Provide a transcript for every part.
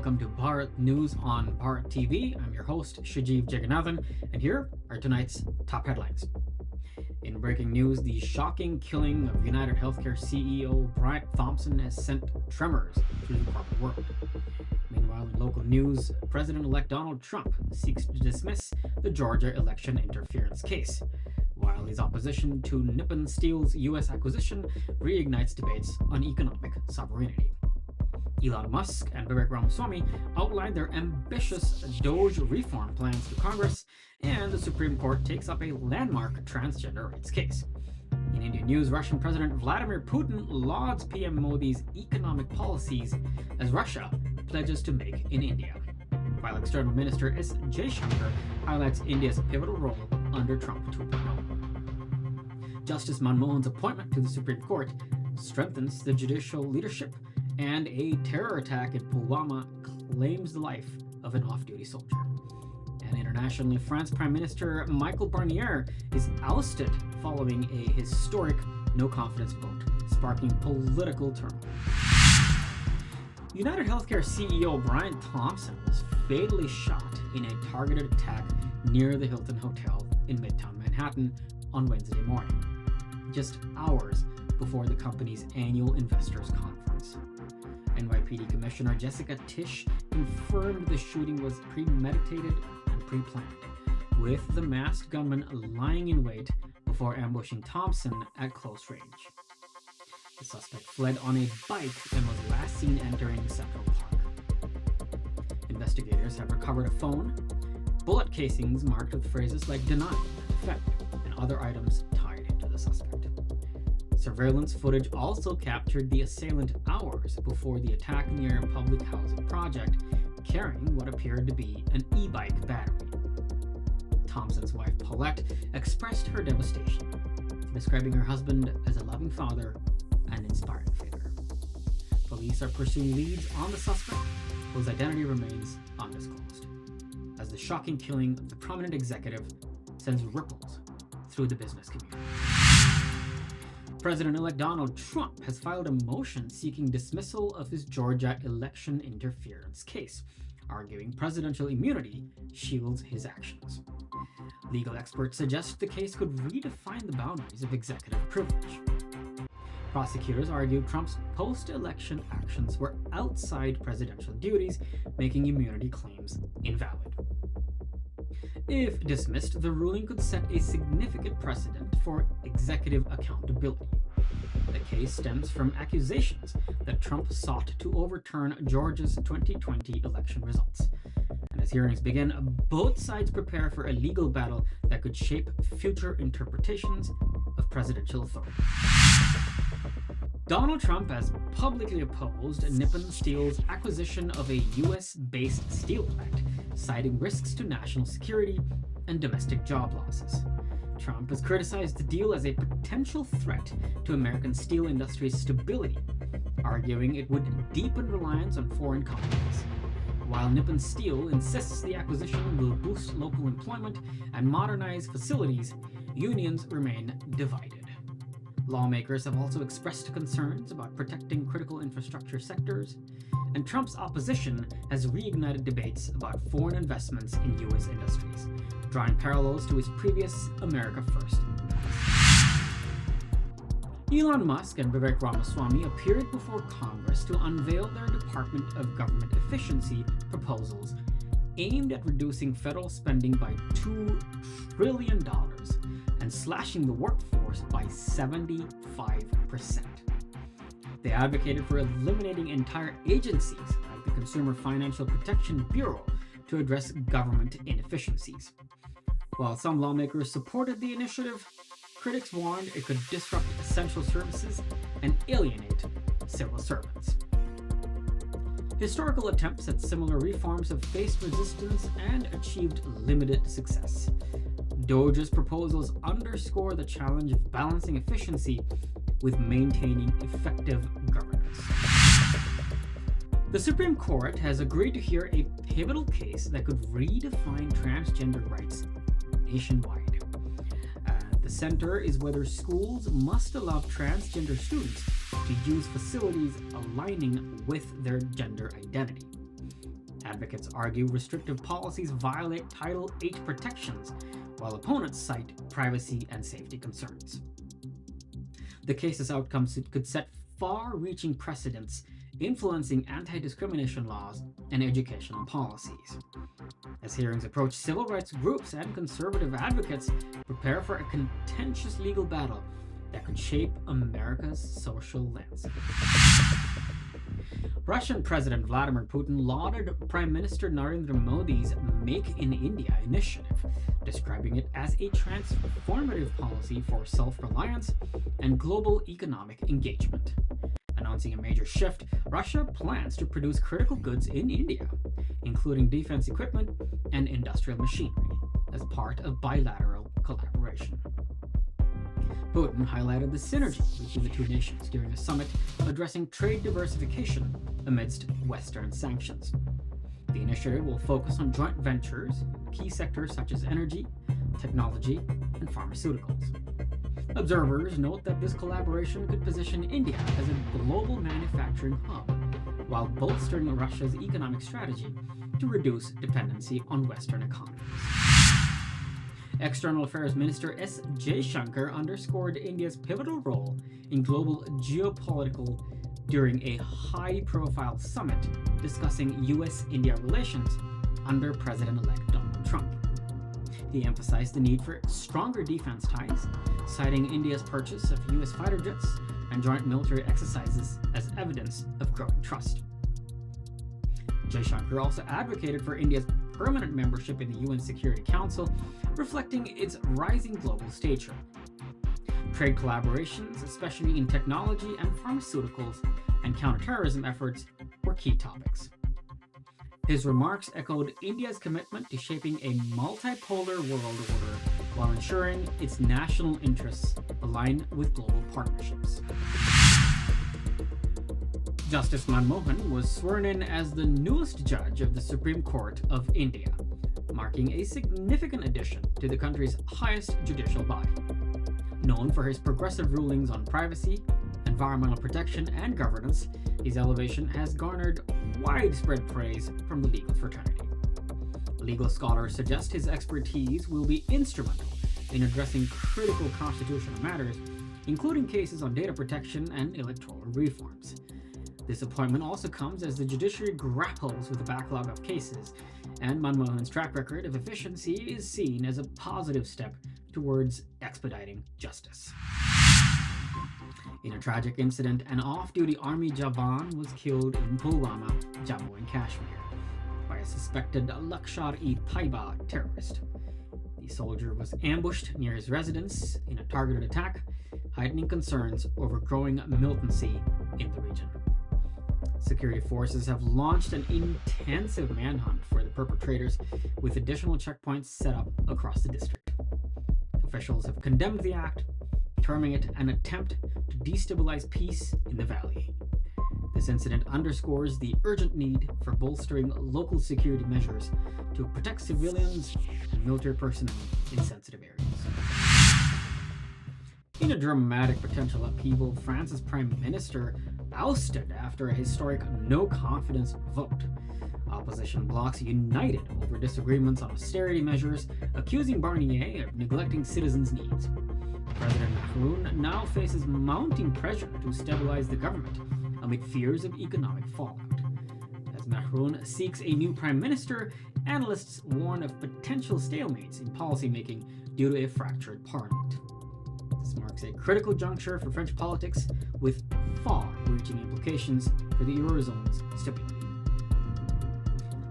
welcome to Bharat News on Bharat TV. I'm your host, Shajeev Jagannathan, and here are tonight's top headlines. In breaking news, the shocking killing of UnitedHealthcare CEO Brian Thompson has sent tremors through the corporate world. Meanwhile, in local news, President-elect Donald Trump seeks to dismiss the Georgia election interference case, while his opposition to Nippon Steel's U.S. acquisition reignites debates on economic sovereignty. Elon Musk and Vivek Ramaswamy outlined their ambitious DOGE reform plans to Congress, and the Supreme Court takes up a landmark transgender rights case. In Indian news, Russian President Vladimir Putin lauds PM Modi's economic policies as Russia pledges to make in India, while External Minister S. Jaishankar highlights India's pivotal role under Trump 2.0. Justice Manmohan's appointment to the Supreme Court strengthens the judicial leadership, and a terror attack in Pulwama claims the life of an off-duty soldier. And internationally, France Prime Minister Michel Barnier is ousted following a historic no-confidence vote, sparking political turmoil. UnitedHealthcare CEO Brian Thompson was fatally shot in a targeted attack near the Hilton Hotel in Midtown Manhattan on Wednesday morning, just hours before the company's annual investors conference. NYPD Commissioner Jessica Tisch confirmed the shooting was premeditated and pre-planned, with the masked gunman lying in wait before ambushing Thompson at close range. The suspect fled on a bike and was last seen entering Central Park. Investigators have recovered a phone, bullet casings marked with phrases like deny, defend, and other items tied to the suspect. Surveillance footage also captured the assailant hours before the attack near a public housing project, carrying what appeared to be an e-bike battery. Thompson's wife, Paulette, expressed her devastation, describing her husband as a loving father and inspiring figure. Police are pursuing leads on the suspect, whose identity remains undisclosed, as the shocking killing of the prominent executive sends ripples through the business community. President-elect Donald Trump has filed a motion seeking dismissal of his Georgia election interference case, arguing presidential immunity shields his actions. Legal experts suggest the case could redefine the boundaries of executive privilege. Prosecutors argue Trump's post-election actions were outside presidential duties, making immunity claims invalid. If dismissed, the ruling could set a significant precedent for executive accountability. The case stems from accusations that Trump sought to overturn Georgia's 2020 election results. And as hearings begin, both sides prepare for a legal battle that could shape future interpretations of presidential authority. Donald Trump has publicly opposed Nippon Steel's acquisition of a U.S.-based steel plant, citing risks to national security and domestic job losses. Trump has criticized the deal as a potential threat to American steel industry's stability, arguing it would deepen reliance on foreign companies. While Nippon Steel insists the acquisition will boost local employment and modernize facilities, unions remain divided. Lawmakers have also expressed concerns about protecting critical infrastructure sectors, and Trump's opposition has reignited debates about foreign investments in U.S. industries, drawing parallels to his previous America First. Elon Musk and Vivek Ramaswamy appeared before Congress to unveil their Department of Government Efficiency proposals aimed at reducing federal spending by $2 trillion and slashing the workforce by 75%. They advocated for eliminating entire agencies like the Consumer Financial Protection Bureau to address government inefficiencies. While some lawmakers supported the initiative, critics warned it could disrupt essential services and alienate civil servants. Historical attempts at similar reforms have faced resistance and achieved limited success. DOGE's proposals underscore the challenge of balancing efficiency with maintaining effective governance. The Supreme Court has agreed to hear a pivotal case that could redefine transgender rights nationwide. The center is whether schools must allow transgender students to use facilities aligning with their gender identity. Advocates argue restrictive policies violate Title VIII protections, while opponents cite privacy and safety concerns. The case's outcomes could set far-reaching precedents, influencing anti-discrimination laws and educational policies. As hearings approach, civil rights groups and conservative advocates prepare for a contentious legal battle that could shape America's social landscape. Russian President Vladimir Putin lauded Prime Minister Narendra Modi's Make in India initiative, describing it as a transformative policy for self-reliance and global economic engagement. Announcing a major shift, Russia plans to produce critical goods in India, including defense equipment and industrial machinery, as part of bilateral collaboration. Putin highlighted the synergy between the two nations during a summit addressing trade diversification amidst Western sanctions. The initiative will focus on joint ventures in key sectors such as energy, technology, and pharmaceuticals. Observers note that this collaboration could position India as a global manufacturing hub, while bolstering Russia's economic strategy to reduce dependency on Western economies. External Affairs Minister S. Jaishankar underscored India's pivotal role in global geopolitical during a high-profile summit discussing U.S.-India relations under President-elect Donald Trump. He emphasized the need for stronger defense ties, citing India's purchase of U.S. fighter jets and joint military exercises as evidence of growing trust. Jaishankar also advocated for India's permanent membership in the UN Security Council, reflecting its rising global stature. Trade collaborations, especially in technology and pharmaceuticals, and counterterrorism efforts were key topics. His remarks echoed India's commitment to shaping a multipolar world order while ensuring its national interests align with global partnerships. Justice Manmohan was sworn in as the newest judge of the Supreme Court of India, marking a significant addition to the country's highest judicial body. Known for his progressive rulings on privacy, environmental protection, and governance, his elevation has garnered widespread praise from the legal fraternity. Legal scholars suggest his expertise will be instrumental in addressing critical constitutional matters, including cases on data protection and electoral reforms. This appointment also comes as the judiciary grapples with a backlog of cases, and Manmohan's track record of efficiency is seen as a positive step towards expediting justice. In a tragic incident, an off-duty army jawan was killed in Pulwama, Jammu and Kashmir, by a suspected Lashkar-e-Taiba terrorist. The soldier was ambushed near his residence in a targeted attack, heightening concerns over growing militancy in the region. Security forces have launched an intensive manhunt for the perpetrators, with additional checkpoints set up across the district. Officials have condemned the act, terming it an attempt to destabilize peace in the valley. This incident underscores the urgent need for bolstering local security measures to protect civilians and military personnel in sensitive areas. In a dramatic potential upheaval, France's Prime Minister ousted after a historic no-confidence vote. Opposition blocs united over disagreements on austerity measures, accusing Barnier of neglecting citizens' needs. President Macron now faces mounting pressure to stabilize the government amid fears of economic fallout. As Macron seeks a new prime minister, analysts warn of potential stalemates in policymaking due to a fractured parliament. This marks a critical juncture for French politics, with far-reaching implications for the Eurozone's stability.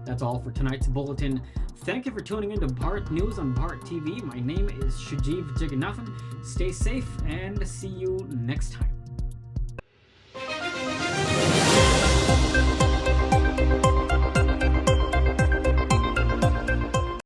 That's all for tonight's bulletin. Thank you for tuning in to Bharat News on Bharat TV. My name is Shajiv Jagannathan. Stay safe and see you next time.